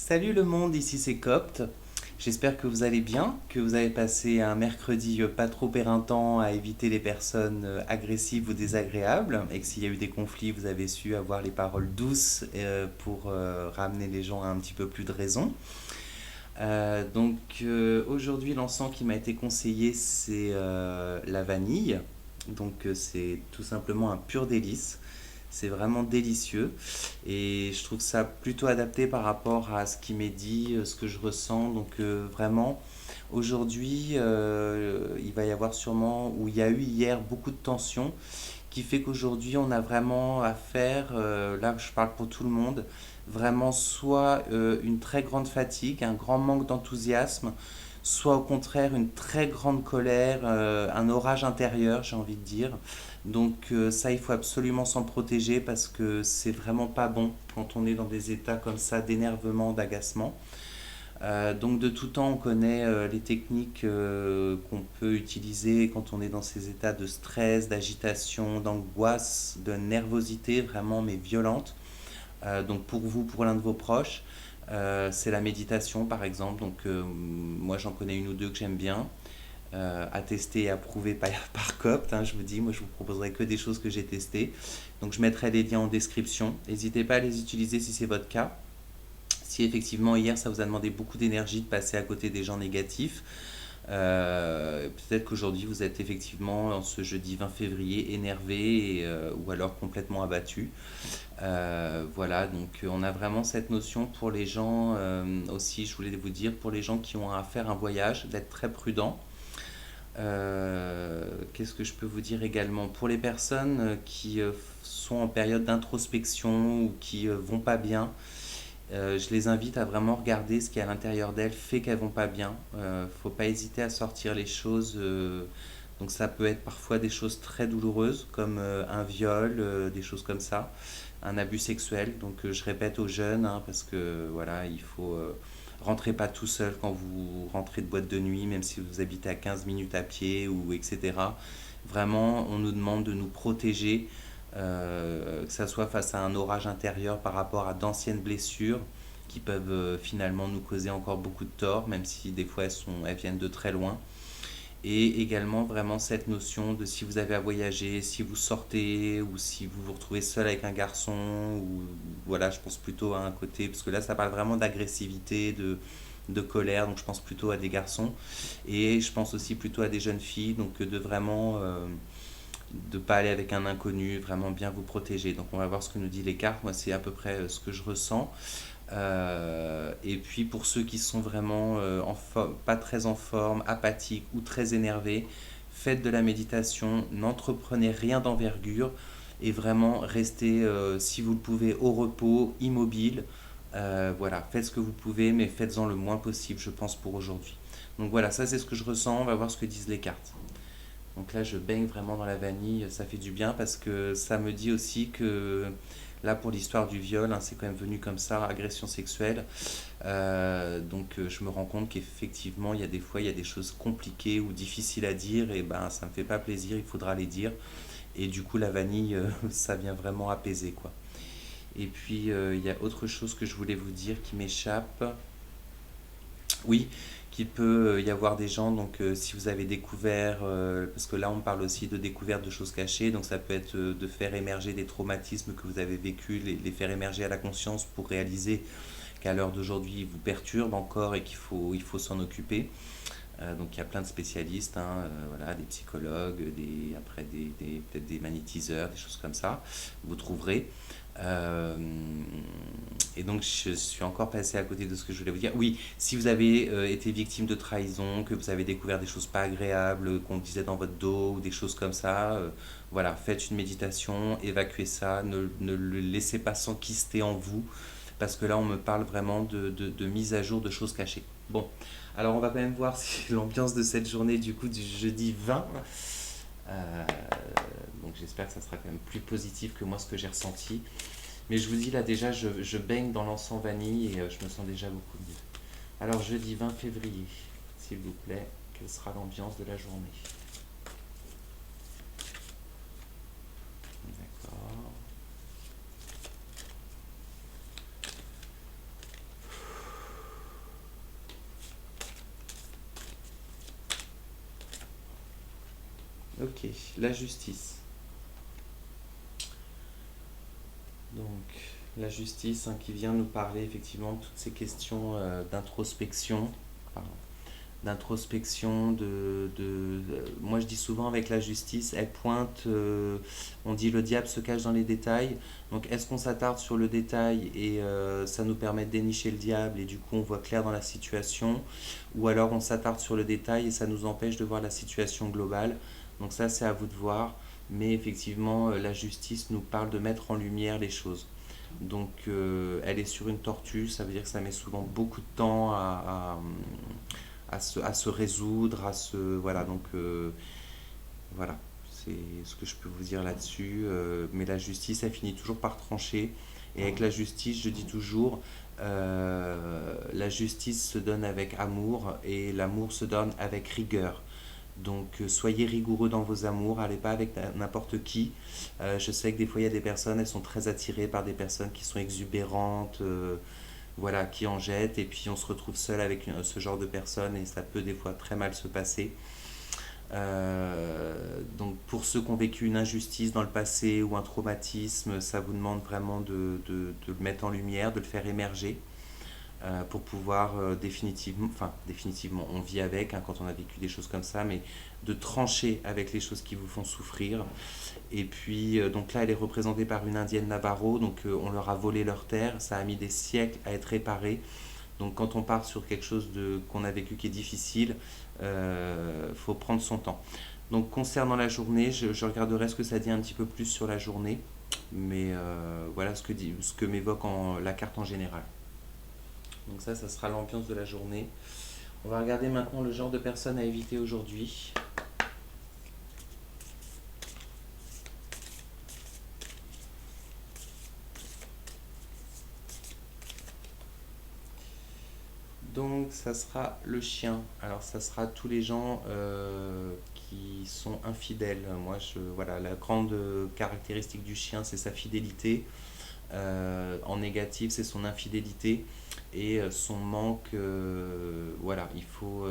Salut le monde, ici c'est Copte. J'espère que vous allez bien, que vous avez passé un mercredi pas trop éreintant à éviter les personnes agressives ou désagréables et que s'il y a eu des conflits, vous avez su avoir les paroles douces pour ramener les gens à un petit peu plus de raison. Aujourd'hui, l'encens qui m'a été conseillé, c'est la vanille. C'est tout simplement un pur délice. C'est vraiment délicieux et je trouve ça plutôt adapté par rapport à ce qui m'est dit, ce que je ressens. Vraiment, aujourd'hui, il va y avoir sûrement, ou il y a eu hier, beaucoup de tensions qui fait qu'aujourd'hui on a vraiment à faire, là je parle pour tout le monde, vraiment soit une très grande fatigue, un grand manque d'enthousiasme, soit au contraire une très grande colère, un orage intérieur, j'ai envie de dire. Ça, il faut absolument s'en protéger parce que c'est vraiment pas bon quand on est dans des états comme ça d'énervement, d'agacement. De tout temps, on connaît les techniques qu'on peut utiliser quand on est dans ces états de stress, d'agitation, d'angoisse, de nervosité vraiment mais violente. Donc pour vous, pour l'un de vos proches, c'est la méditation par exemple. Moi j'en connais une ou deux que j'aime bien, attestées et approuvées par Copt. Hein, je vous dis, moi je vous proposerai que des choses que j'ai testées. Donc je mettrai les liens en description. N'hésitez pas à les utiliser si c'est votre cas. Si effectivement hier ça vous a demandé beaucoup d'énergie de passer à côté des gens négatifs, peut-être qu'aujourd'hui vous êtes effectivement en ce jeudi 20 février énervé ou alors complètement abattu. On a vraiment cette notion pour les gens aussi, je voulais vous dire, pour les gens qui ont à faire un voyage, d'être très prudent. Qu'est-ce que je peux vous dire également pour les personnes qui sont en période d'introspection ou qui vont pas bien? Je les invite à vraiment regarder ce qui est à l'intérieur d'elles fait qu'elles vont pas bien. Faut pas hésiter à sortir les choses. Donc ça peut être parfois des choses très douloureuses comme un viol, des choses comme ça, un abus sexuel. Je répète aux jeunes hein, parce que voilà, il faut rentrer pas tout seul quand vous rentrez de boîte de nuit, même si vous habitez à 15 minutes à pied ou etc. Vraiment, on nous demande de nous protéger que ça soit face à un orage intérieur par rapport à d'anciennes blessures qui peuvent finalement nous causer encore beaucoup de tort, même si des fois elles viennent de très loin. Et également vraiment cette notion de si vous avez à voyager, si vous sortez ou si vous vous retrouvez seul avec un garçon, ou voilà, je pense plutôt à un côté, parce que là ça parle vraiment d'agressivité, de colère, donc je pense plutôt à des garçons. Et je pense aussi plutôt à des jeunes filles, donc de vraiment de pas aller avec un inconnu, vraiment bien vous protéger. Donc on va voir ce que nous dit les cartes. Moi c'est à peu près ce que je ressens. Et puis pour ceux qui sont vraiment pas très en forme, apathiques ou très énervés, faites de la méditation, n'entreprenez rien d'envergure et vraiment restez, si vous le pouvez, au repos, immobile. Voilà, faites ce que vous pouvez, mais faites-en le moins possible, je pense, pour aujourd'hui. Donc voilà, ça c'est ce que je ressens. On va voir ce que disent les cartes. Donc là, je baigne vraiment dans la vanille, ça fait du bien parce que ça me dit aussi que là, pour l'histoire du viol, hein, c'est quand même venu comme ça, agression sexuelle. Je me rends compte qu'effectivement, il y a des fois, il y a des choses compliquées ou difficiles à dire et ben ça me fait pas plaisir, il faudra les dire. Et du coup, la vanille, ça vient vraiment apaiser quoi. Et puis, il y a autre chose que je voulais vous dire qui m'échappe. Oui, qu'il peut y avoir des gens, si vous avez découvert, parce que là on parle aussi de découverte de choses cachées, donc ça peut être de faire émerger des traumatismes que vous avez vécus, les faire émerger à la conscience pour réaliser qu'à l'heure d'aujourd'hui ils vous perturbent encore et il faut s'en occuper. Donc il y a plein de spécialistes, hein, voilà, des psychologues, peut-être des magnétiseurs, des choses comme ça, vous trouverez. Euh, je suis encore passé à côté de ce que je voulais vous dire. Oui, si vous avez été victime de trahison, que vous avez découvert des choses pas agréables, qu'on disait dans votre dos ou des choses comme ça, voilà, faites une méditation, évacuez ça, ne le laissez pas s'enquister en vous, parce que là on me parle vraiment de mise à jour de choses cachées. Bon, alors on va quand même voir si l'ambiance de cette journée du coup du jeudi 20, euh, donc j'espère que ça sera quand même plus positif que moi ce que j'ai ressenti. Mais je vous dis là déjà, je baigne dans l'encens vanille et je me sens déjà beaucoup mieux. Alors jeudi 20 février, s'il vous plaît, quelle sera l'ambiance de la journée? D'accord. Ok, la justice. Donc, la justice, hein, qui vient nous parler effectivement de toutes ces questions d'introspection, pardon, moi je dis souvent avec la justice, elle pointe, on dit le diable se cache dans les détails. Donc est-ce qu'on s'attarde sur le détail et ça nous permet de dénicher le diable et du coup on voit clair dans la situation, ou alors on s'attarde sur le détail et ça nous empêche de voir la situation globale. Donc ça c'est à vous de voir, mais effectivement la justice nous parle de mettre en lumière les choses. Donc elle est sur une tortue, ça veut dire que ça met souvent beaucoup de temps à se résoudre, voilà, donc voilà, c'est ce que je peux vous dire là-dessus. Mais la justice, elle finit toujours par trancher. Et avec la justice, je dis toujours, la justice se donne avec amour et l'amour se donne avec rigueur. Donc soyez rigoureux dans vos amours, allez pas avec n'importe qui. Je sais que des fois il y a des personnes, elles sont très attirées par des personnes qui sont exubérantes, voilà, qui en jettent, et puis on se retrouve seul avec ce genre de personnes et ça peut des fois très mal se passer. Donc pour ceux qui ont vécu une injustice dans le passé ou un traumatisme, ça vous demande vraiment de le mettre en lumière, de le faire émerger pour pouvoir définitivement, on vit avec hein, quand on a vécu des choses comme ça, mais de trancher avec les choses qui vous font souffrir. Et puis, donc là, elle est représentée par une indienne Navarro, donc on leur a volé leur terre, ça a mis des siècles à être réparé. Donc quand on part sur quelque chose qu'on a vécu qui est difficile, faut prendre son temps. Donc concernant la journée, je regarderai ce que ça dit un petit peu plus sur la journée, mais voilà ce que m'évoque la carte en général. Donc ça sera l'ambiance de la journée. On va regarder maintenant le genre de personnes à éviter aujourd'hui. Donc ça sera le chien. Alors ça sera tous les gens qui sont infidèles. Voilà, la grande caractéristique du chien, c'est sa fidélité. En négatif, c'est son infidélité et son manque. Voilà,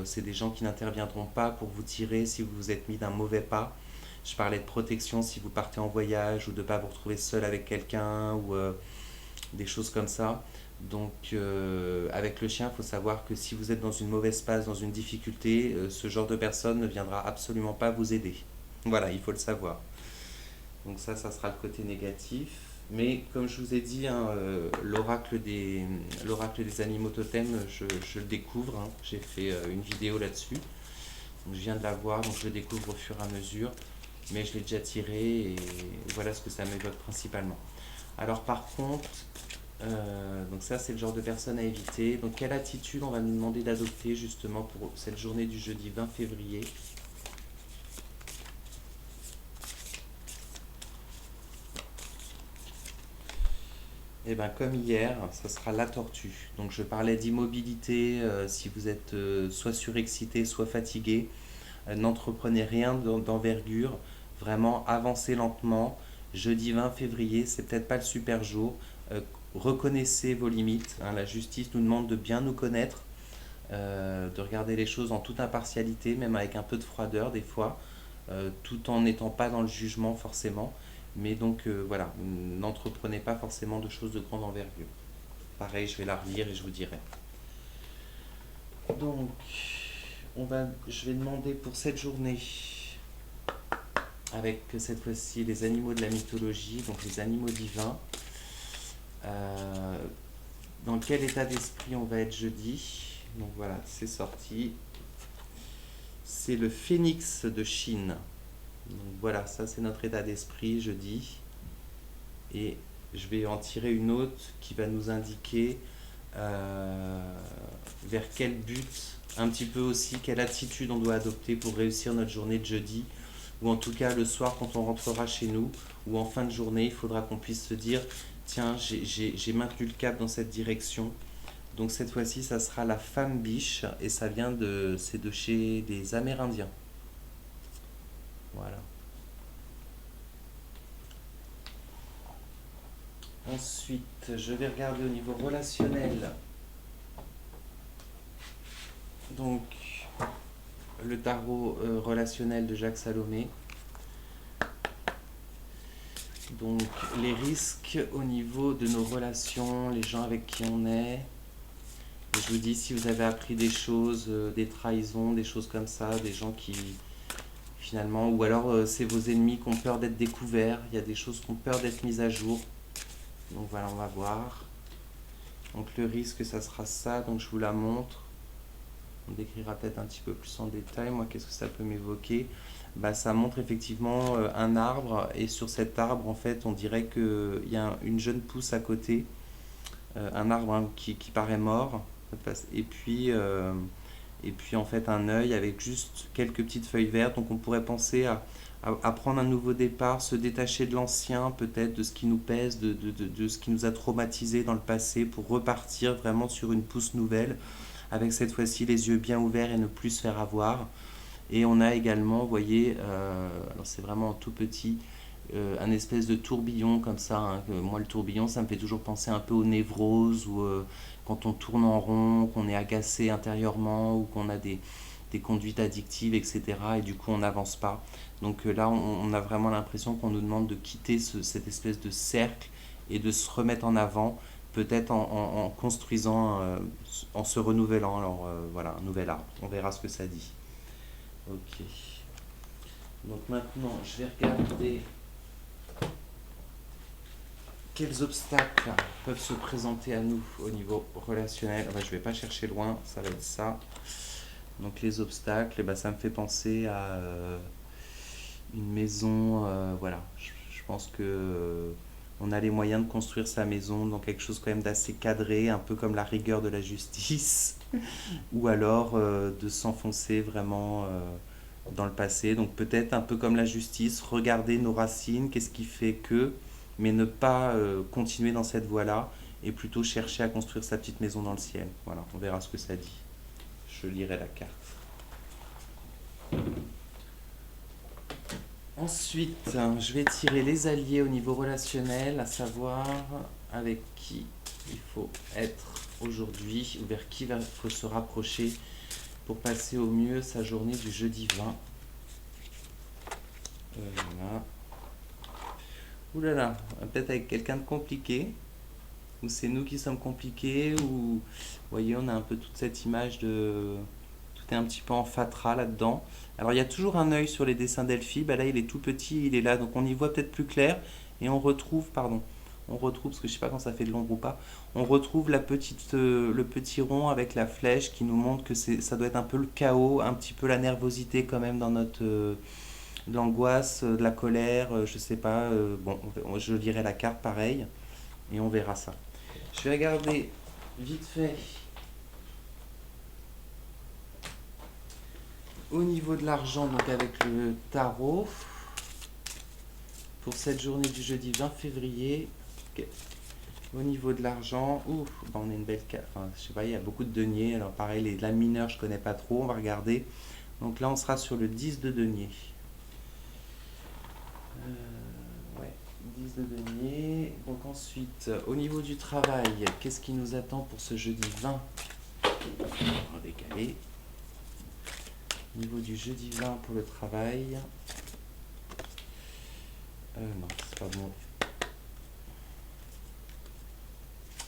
c'est des gens qui n'interviendront pas pour vous tirer si vous vous êtes mis d'un mauvais pas. Je parlais de protection si vous partez en voyage ou de ne pas vous retrouver seul avec quelqu'un ou des choses comme ça. Donc avec le chien, il faut savoir que si vous êtes dans une mauvaise passe, dans une difficulté, ce genre de personne ne viendra absolument pas vous aider. Voilà, il faut le savoir. Donc ça sera le côté négatif. Mais comme je vous ai dit, hein, l'oracle des animaux totems, je le découvre. Hein. J'ai fait une vidéo là-dessus. Donc, je viens de la voir, donc je le découvre au fur et à mesure. Mais je l'ai déjà tiré et voilà ce que ça m'évoque principalement. Alors par contre, donc ça c'est le genre de personne à éviter. Donc quelle attitude on va nous demander d'adopter justement pour cette journée du jeudi 20 février. Et bien comme hier, ça sera la tortue. Donc je parlais d'immobilité, si vous êtes soit surexcité, soit fatigué, n'entreprenez rien d'envergure, vraiment avancez lentement. Jeudi 20 février, c'est peut-être pas le super jour. Reconnaissez vos limites. Hein. La justice nous demande de bien nous connaître, de regarder les choses en toute impartialité, même avec un peu de froideur des fois, tout en n'étant pas dans le jugement forcément. Mais donc voilà, n'entreprenez pas forcément de choses de grande envergure. Pareil, je vais la relire et je vous dirai. Donc, je vais demander pour cette journée, avec cette fois-ci les animaux de la mythologie, donc les animaux divins. Dans quel état d'esprit on va être jeudi? Donc voilà, c'est sorti. C'est le phénix de Chine. Donc voilà, ça c'est notre état d'esprit jeudi. Et je vais en tirer une autre qui va nous indiquer vers quel but, un petit peu aussi, quelle attitude on doit adopter pour réussir notre journée de jeudi, ou en tout cas le soir quand on rentrera chez nous, ou en fin de journée, il faudra qu'on puisse se dire, tiens, j'ai maintenu le cap dans cette direction. Donc cette fois-ci, ça sera la femme biche, et c'est de chez des Amérindiens. Voilà. Ensuite, je vais regarder au niveau relationnel. Donc, le tarot relationnel de Jacques Salomé. Donc, les risques au niveau de nos relations, les gens avec qui on est. Et je vous dis, si vous avez appris des choses, des trahisons, des choses comme ça, des gens qui, finalement, ou alors c'est vos ennemis qui ont peur d'être découverts, il y a des choses qui ont peur d'être mises à jour. Donc voilà, on va voir. Donc le risque, ça sera ça, donc je vous la montre. On décrira peut-être un petit peu plus en détail. Moi, qu'est-ce que ça peut m'évoquer? Bah, ça montre effectivement un arbre, et sur cet arbre, en fait, on dirait qu'il y a une jeune pousse à côté, un arbre hein, qui paraît mort, et puis en fait un œil avec juste quelques petites feuilles vertes. Donc on pourrait penser à prendre un nouveau départ, se détacher de l'ancien, peut-être de ce qui nous pèse, de ce qui nous a traumatisé dans le passé, pour repartir vraiment sur une pousse nouvelle, avec cette fois-ci les yeux bien ouverts et ne plus se faire avoir. Et on a également, vous voyez, alors c'est vraiment tout petit, un espèce de tourbillon comme ça. Hein. Moi, le tourbillon, ça me fait toujours penser un peu aux névroses, ou quand on tourne en rond, qu'on est agacé intérieurement, ou qu'on a des conduites addictives, etc. Et du coup, on n'avance pas. Donc là, on a vraiment l'impression qu'on nous demande de quitter cette espèce de cercle et de se remettre en avant, peut-être en construisant, en se renouvelant. Alors voilà, un nouvel arbre. On verra ce que ça dit. Ok. Donc maintenant, je vais regarder quels obstacles peuvent se présenter à nous au niveau relationnel. Enfin, je ne vais pas chercher loin, ça va être ça. Donc les obstacles, eh ben, ça me fait penser à une maison. Voilà, je pense que on a les moyens de construire sa maison dans quelque chose quand même d'assez cadré, un peu comme la rigueur de la justice, ou alors de s'enfoncer vraiment dans le passé. Donc peut-être un peu comme la justice, regarder nos racines, qu'est-ce qui fait que, mais ne pas continuer dans cette voie-là, et plutôt chercher à construire sa petite maison dans le ciel. Voilà, on verra ce que ça dit. Je lirai la carte. Ensuite, je vais tirer les alliés au niveau relationnel, à savoir avec qui il faut être aujourd'hui, ou vers qui il faut se rapprocher pour passer au mieux sa journée du jeudi 20. Voilà. Ouh là là, peut-être avec quelqu'un de compliqué, ou c'est nous qui sommes compliqués, ou vous voyez, on a un peu toute cette image de... Tout est un petit peu en fatras là-dedans. Alors il y a toujours un œil sur les dessins d'Elphie, bah là il est tout petit, il est là, donc on y voit peut-être plus clair, et on retrouve, parce que je sais pas quand ça fait de l'ombre ou pas, on retrouve le petit rond avec la flèche qui nous montre que ça doit être un peu le chaos, un petit peu la nervosité quand même dans notre... de l'angoisse, de la colère, je sais pas, bon, je lirai la carte pareil, et on verra ça. Je vais regarder vite fait au niveau de l'argent, donc avec le tarot, pour cette journée du jeudi 20 février. Okay. Au niveau de l'argent, on a une belle carte, enfin, je sais pas, il y a beaucoup de deniers, alors pareil, les lames mineures, je connais pas trop, on va regarder. Donc là, on sera sur le 10 de denier. Ouais, 10 de denier. Donc ensuite, au niveau du travail, qu'est-ce qui nous attend pour ce jeudi 20? On va décaler. Au niveau du jeudi 20 pour le travail. Non, c'est pas bon.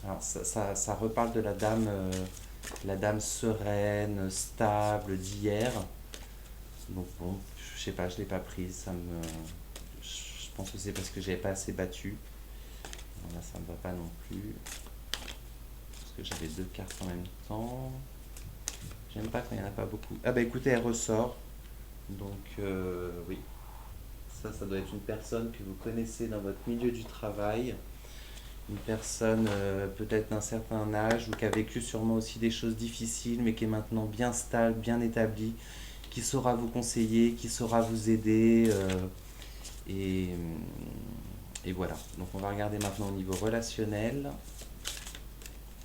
Alors ça reparle de la dame sereine, stable d'hier. Donc bon, je sais pas, je l'ai pas prise. Je pense que c'est parce que j'avais pas assez battu. Là, ça me va pas non plus. Parce que j'avais deux cartes en même temps. J'aime pas quand il n'y en a pas beaucoup. Ah bah écoutez, elle ressort. Donc oui. Ça doit être une personne que vous connaissez dans votre milieu du travail. Une personne peut-être d'un certain âge, ou qui a vécu sûrement aussi des choses difficiles, mais qui est maintenant bien stable, bien établie, qui saura vous conseiller, qui saura vous aider. Et, et voilà. Donc on va regarder maintenant au niveau relationnel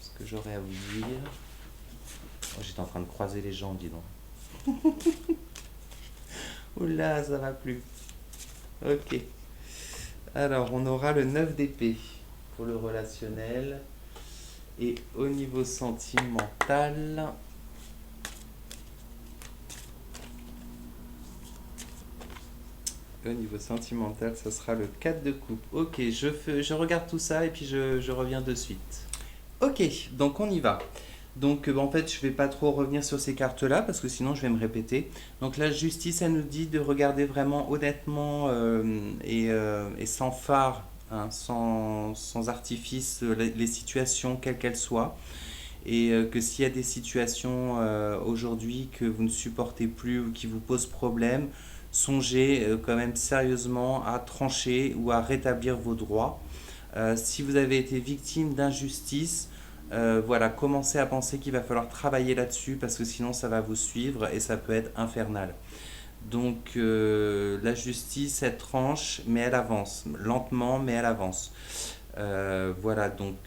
ce que j'aurais à vous dire. Oh, j'étais en train de croiser les jambes, dis donc. Oula, ça va plus. Ok. Alors, on aura le 9 d'épée pour le relationnel. Et au niveau sentimental, Au niveau sentimental, ça sera le 4 de coupe. Ok, je regarde tout ça et puis je reviens de suite. Ok, donc on y va. Donc en fait, je vais pas trop revenir sur ces cartes-là parce que sinon je vais me répéter. Donc la justice, elle nous dit de regarder vraiment honnêtement et sans phare, hein, sans artifice, les situations quelles qu'elles soient. Et que s'il y a des situations aujourd'hui que vous ne supportez plus ou qui vous posent problème, songez quand même sérieusement à trancher ou à rétablir vos droits. Si vous avez été victime d'injustice, voilà, commencez à penser qu'il va falloir travailler là-dessus parce que sinon ça va vous suivre et ça peut être infernal. Donc la justice, elle tranche, mais elle avance, lentement, mais elle avance. Voilà, donc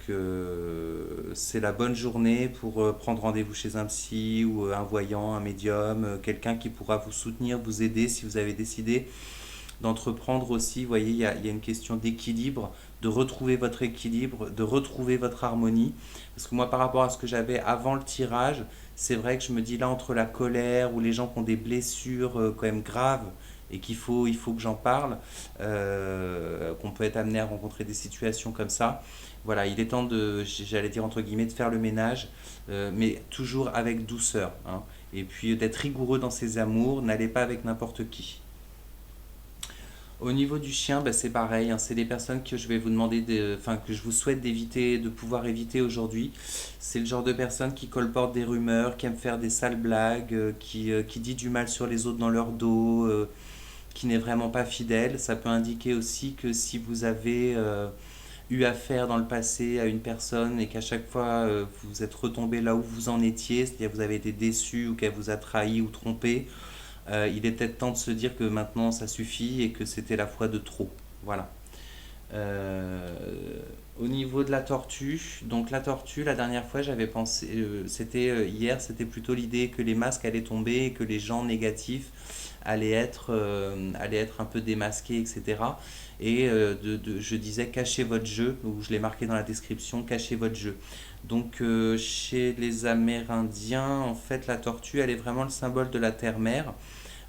c'est la bonne journée pour prendre rendez-vous chez un psy ou un voyant, un médium, quelqu'un qui pourra vous soutenir, vous aider si vous avez décidé d'entreprendre aussi. Vous voyez, il y a une question d'équilibre, de retrouver votre équilibre, de retrouver votre harmonie. Parce que moi, par rapport à ce que j'avais avant le tirage, c'est vrai que je me dis là, entre la colère ou les gens qui ont des blessures quand même graves, et il faut que j'en parle, qu'on peut être amené à rencontrer des situations comme ça. Voilà, il est temps de, j'allais dire entre guillemets, de faire le ménage, mais toujours avec douceur, hein. Et puis d'être rigoureux dans ses amours, n'allez pas avec n'importe qui. Au niveau du chien, bah, c'est pareil, hein, c'est des personnes que je vais vous demander, enfin que je vous souhaite d'éviter, de pouvoir éviter aujourd'hui. C'est le genre de personne qui colporte des rumeurs, qui aime faire des sales blagues, qui dit du mal sur les autres dans leur dos, qui n'est vraiment pas fidèle. Ça peut indiquer aussi que si vous avez eu affaire dans le passé à une personne et qu'à chaque fois vous êtes retombé là où vous en étiez, c'est-à-dire que vous avez été déçu ou qu'elle vous a trahi ou trompé, il est peut-être temps de se dire que maintenant ça suffit et que c'était la fois de trop. Voilà. Euh, Au niveau de la tortue, donc la tortue, la dernière fois j'avais pensé, c'était hier, c'était plutôt l'idée que les masques allaient tomber et que les gens négatifs allaient être un peu démasqués, etc. Et je disais cachez votre jeu, ou je l'ai marqué dans la description, cachez votre jeu. Donc chez les Amérindiens, en fait la tortue, elle est vraiment le symbole de la terre-mère.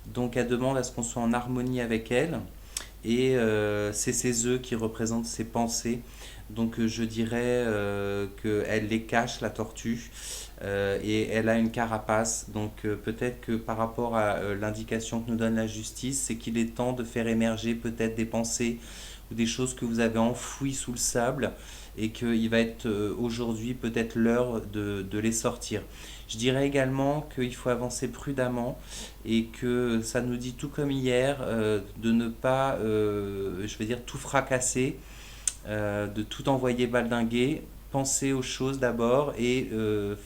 Donc elle demande à ce qu'on soit en harmonie avec elle. Et c'est ses œufs qui représentent ses pensées. Donc je dirais qu'elle les cache, la tortue, et elle a une carapace. Donc peut-être que par rapport à l'indication que nous donne la justice, c'est qu'il est temps de faire émerger peut-être des pensées ou des choses que vous avez enfouies sous le sable et qu'il va être aujourd'hui peut-être l'heure de les sortir. Je dirais également qu'il faut avancer prudemment et que ça nous dit tout comme hier de ne pas, je vais dire, tout fracasser, de tout envoyer baldinguer. Pensez aux choses d'abord et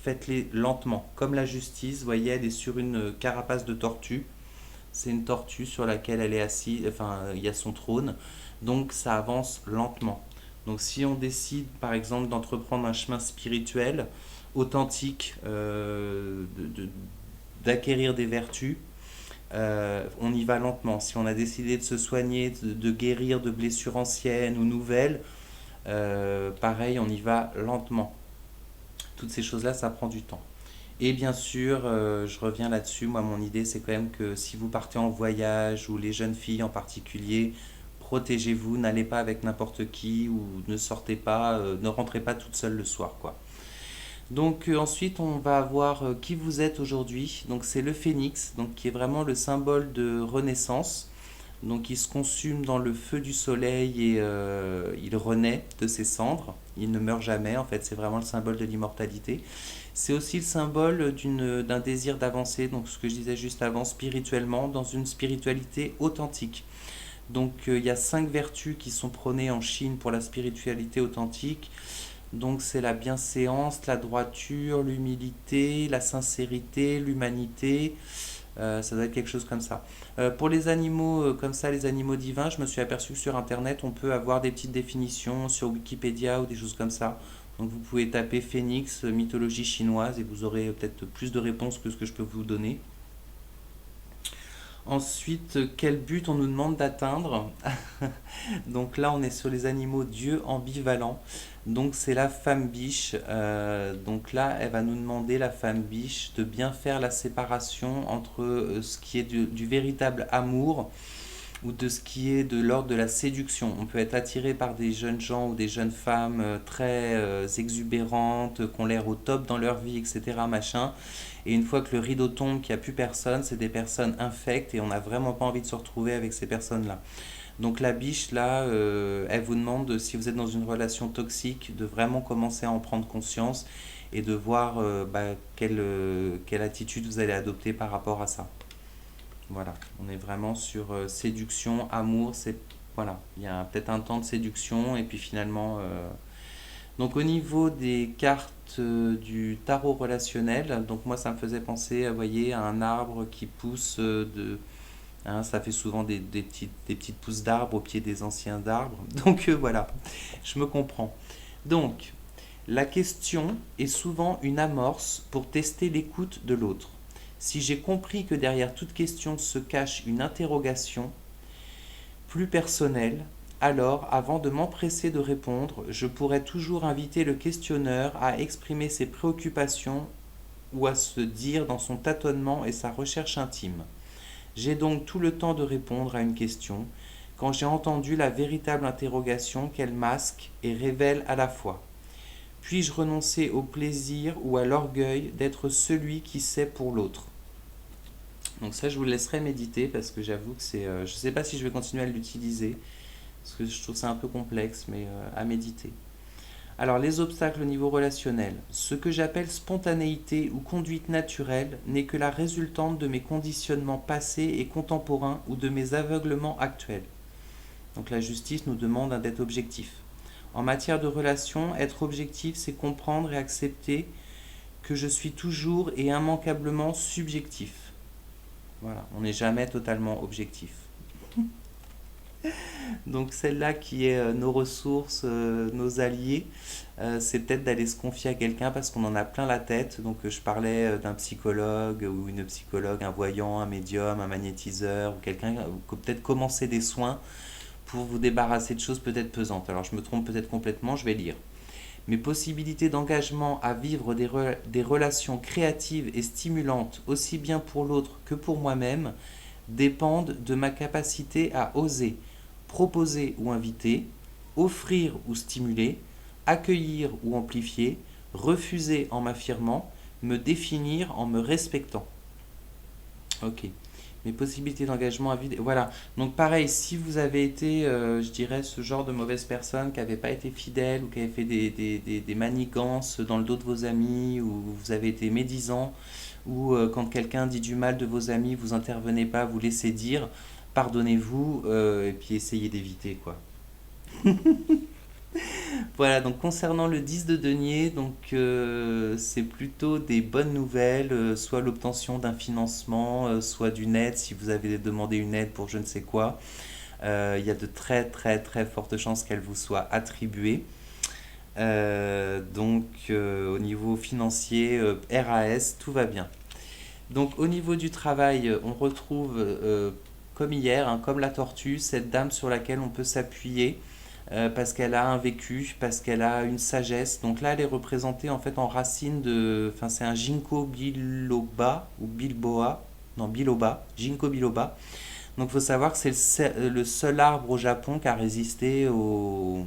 faites-les lentement. Comme la justice, vous voyez, elle est sur une carapace de tortue. C'est une tortue sur laquelle elle est assise, enfin, il y a son trône. Donc ça avance lentement. Donc si on décide par exemple d'entreprendre un chemin spirituel, authentique, d'acquérir des vertus, on y va lentement. Si on a décidé de se soigner, de guérir de blessures anciennes ou nouvelles, pareil, on y va lentement. Toutes ces choses-là, ça prend du temps. Et bien sûr, je reviens là-dessus, moi mon idée c'est quand même que si vous partez en voyage, ou les jeunes filles en particulier, protégez-vous, n'allez pas avec n'importe qui, ou ne sortez pas, ne rentrez pas toute seule le soir, quoi. Donc ensuite on va voir qui vous êtes aujourd'hui. Donc c'est le phénix, donc qui est vraiment le symbole de renaissance. Donc il se consume dans le feu du soleil et il renaît de ses cendres. Il ne meurt jamais, en fait c'est vraiment le symbole de l'immortalité. C'est aussi le symbole d'un désir d'avancer, donc ce que je disais juste avant, spirituellement, dans une spiritualité authentique. Donc il y a 5 vertus qui sont prônées en Chine pour la spiritualité authentique. Donc c'est la bienséance, la droiture, l'humilité, la sincérité, l'humanité. Ça doit être quelque chose comme ça. Pour les animaux comme ça, les animaux divins, je me suis aperçu que sur Internet, on peut avoir des petites définitions sur Wikipédia ou des choses comme ça. Donc vous pouvez taper phénix, mythologie chinoise, et vous aurez peut-être plus de réponses que ce que je peux vous donner. Ensuite, quel but on nous demande d'atteindre? Donc là, on est sur les animaux dieux ambivalents. Donc c'est la femme biche. Donc là, elle va nous demander, la femme biche, de bien faire la séparation entre ce qui est du véritable amour ou de ce qui est de l'ordre de la séduction. On peut être attiré par des jeunes gens ou des jeunes femmes très exubérantes, qui ont l'air au top dans leur vie, etc. Machin. Et une fois que le rideau tombe, qu'il n'y a plus personne, c'est des personnes infectes et on n'a vraiment pas envie de se retrouver avec ces personnes-là. Donc la biche, là, elle vous demande, si vous êtes dans une relation toxique, de vraiment commencer à en prendre conscience et de voir quelle attitude vous allez adopter par rapport à ça. Voilà, on est vraiment sur séduction, amour, c'est voilà, il y a peut-être un temps de séduction et puis finalement donc au niveau des cartes du tarot relationnel, donc moi ça me faisait penser, vous voyez, à un arbre qui pousse hein, ça fait souvent des petites pousses d'arbres au pied des anciens arbres. Donc voilà, je me comprends. Donc, la question est souvent une amorce pour tester l'écoute de l'autre. Si j'ai compris que derrière toute question se cache une interrogation plus personnelle, alors, avant de m'empresser de répondre, je pourrais toujours inviter le questionneur à exprimer ses préoccupations ou à se dire dans son tâtonnement et sa recherche intime. J'ai donc tout le temps de répondre à une question, quand j'ai entendu la véritable interrogation qu'elle masque et révèle à la fois. Puis-je renoncer au plaisir ou à l'orgueil d'être celui qui sait pour l'autre? Donc ça, je vous laisserai méditer parce que j'avoue que c'est... je ne sais pas si je vais continuer à l'utiliser, parce que je trouve ça un peu complexe, mais à méditer. Alors, les obstacles au niveau relationnel. Ce que j'appelle spontanéité ou conduite naturelle n'est que la résultante de mes conditionnements passés et contemporains ou de mes aveuglements actuels. Donc, la justice nous demande d'être objectif. En matière de relation, être objectif, c'est comprendre et accepter que je suis toujours et immanquablement subjectif. Voilà, on n'est jamais totalement objectif. Donc celle-là qui est nos ressources, nos alliés, c'est peut-être d'aller se confier à quelqu'un parce qu'on en a plein la tête. Donc je parlais d'un psychologue ou une psychologue, un voyant, un médium, un magnétiseur, ou quelqu'un, peut-être commencer des soins pour vous débarrasser de choses peut-être pesantes. Alors je me trompe peut-être complètement, je vais lire. Mes possibilités d'engagement à vivre des relations créatives et stimulantes, aussi bien pour l'autre que pour moi-même, dépendent de ma capacité à oser, proposer ou inviter, offrir ou stimuler, accueillir ou amplifier, refuser en m'affirmant, me définir en me respectant. Ok. Mes possibilités d'engagement à vide. Voilà. Donc pareil, si vous avez été, je dirais, ce genre de mauvaise personne qui n'avait pas été fidèle ou qui avait fait des manigances dans le dos de vos amis, ou vous avez été médisant, ou quand quelqu'un dit du mal de vos amis, vous intervenez pas, vous laissez dire, pardonnez-vous, et puis essayez d'éviter, quoi. Voilà, donc concernant le 10 de denier, donc c'est plutôt des bonnes nouvelles, soit l'obtention d'un financement, soit d'une aide si vous avez demandé une aide pour je ne sais quoi. Il y a de très très très fortes chances qu'elle vous soit attribuée. Au niveau financier, RAS, tout va bien. Donc au niveau du travail, on retrouve comme hier, hein, comme la tortue, cette dame sur laquelle on peut s'appuyer parce qu'elle a un vécu, parce qu'elle a une sagesse. Donc là, elle est représentée en fait en racine de... Enfin, c'est un ginkgo biloba ou bilboa. Non, biloba. Ginkgo biloba. Donc il faut savoir que c'est le seul arbre au Japon qui a résisté aux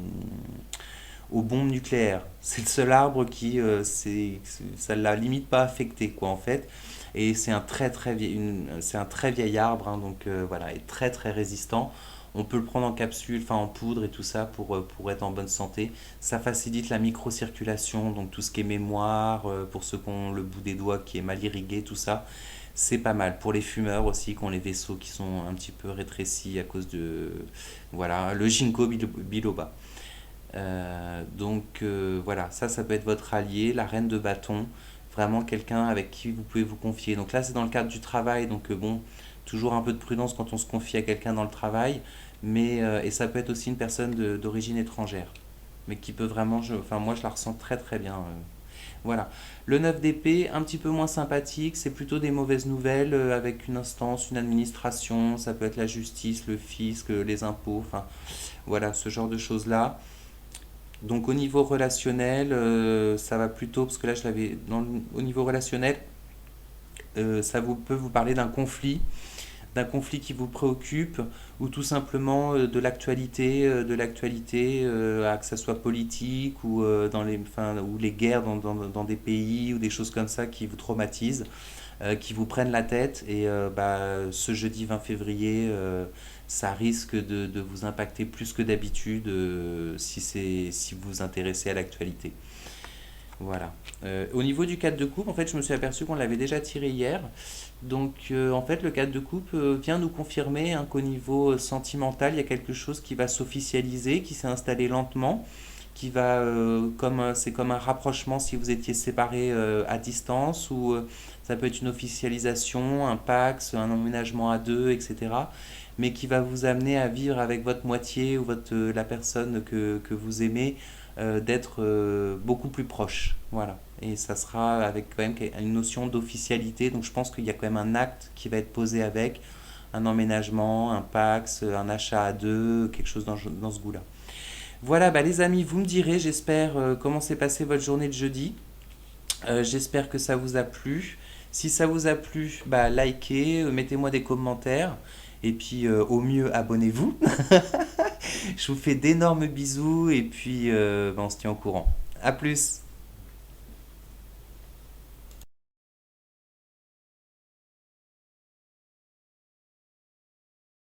bombes nucléaires. C'est le seul arbre qui... ça ne l'a limite pas affecté, quoi, en fait. Et c'est un c'est un très vieil arbre, hein, donc voilà, est très très résistant. On peut le prendre en capsule, enfin en poudre et tout ça pour être en bonne santé. Ça facilite la microcirculation, donc tout ce qui est mémoire, pour ceux qui ont le bout des doigts qui est mal irrigué, tout ça, c'est pas mal. Pour les fumeurs aussi, qui ont les vaisseaux qui sont un petit peu rétrécis à cause de... Voilà, le ginkgo biloba. Voilà, ça peut être votre allié, la reine de bâton, vraiment quelqu'un avec qui vous pouvez vous confier. Donc là, c'est dans le cadre du travail, donc bon, toujours un peu de prudence quand on se confie à quelqu'un dans le travail, mais et ça peut être aussi une personne d'origine étrangère, mais qui peut vraiment, enfin moi je la ressens très très bien. Voilà. Le 9 d'épée, un petit peu moins sympathique, c'est plutôt des mauvaises nouvelles avec une instance, une administration, ça peut être la justice, le fisc, les impôts, enfin voilà, ce genre de choses-là. Donc au niveau relationnel, ça va plutôt, parce que là je l'avais, au niveau relationnel, peut vous parler d'un conflit d'un conflit qui vous préoccupe, ou tout simplement de l'actualité, que ça soit politique ou, ou les guerres dans des pays ou des choses comme ça qui vous traumatisent, qui vous prennent la tête. Et ce jeudi 20 février, ça risque de vous impacter plus que d'habitude si vous vous intéressez à l'actualité. Voilà. Au niveau du 4 de coupe, en fait, je me suis aperçu qu'on l'avait déjà tiré hier. Donc, en fait, le 4 de coupe vient nous confirmer hein, qu'au niveau sentimental, il y a quelque chose qui va s'officialiser, qui s'est installé lentement, qui va, c'est comme un rapprochement si vous étiez séparés à distance, ou ça peut être une officialisation, un pax, un emménagement à deux, etc. Mais qui va vous amener à vivre avec votre moitié ou la personne que vous aimez, d'être beaucoup plus proche. Voilà. Et ça sera avec quand même une notion d'officialité. Donc je pense qu'il y a quand même un acte qui va être posé avec un emménagement, un pax, un achat à deux, quelque chose dans ce goût-là. Voilà, les amis, vous me direz, j'espère, comment s'est passée votre journée de jeudi. J'espère que ça vous a plu. Si ça vous a plu, likez, mettez-moi des commentaires. Et puis, au mieux, abonnez-vous. Je vous fais d'énormes bisous et puis on se tient au courant. À plus!